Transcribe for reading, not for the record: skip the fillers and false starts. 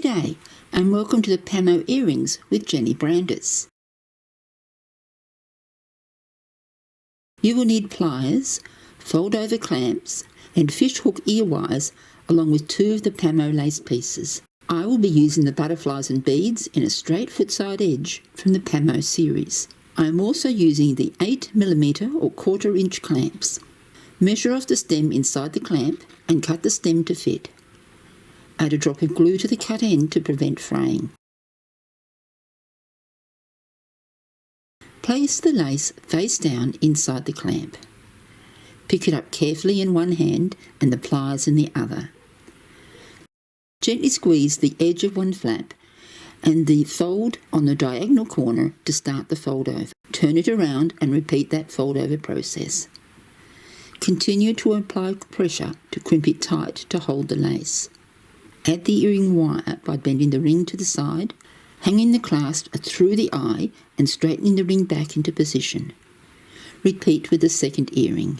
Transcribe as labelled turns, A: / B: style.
A: G'day and welcome to the PAMMO earrings with Jenny Brandis. You will need pliers, fold-over clamps and fishhook ear wires along with 2 of the PAMMO lace pieces. I will be using the butterflies and beads in a straight foot-side edge from the PAMMO series. I am also using the 8mm or 1/4 inch clamps. Measure off the stem inside the clamp and cut the stem to fit. Add a drop of glue to the cut end to prevent fraying. Place the lace face down inside the clamp. Pick it up carefully in one hand and the pliers in the other. Gently squeeze the edge of one flap and the fold on the diagonal corner to start the fold over. Turn it around and repeat that fold over process. Continue to apply pressure to crimp it tight to hold the lace. Add the earring wire by bending the ring to the side, hanging the clasp through the eye and straightening the ring back into position. Repeat with the second earring.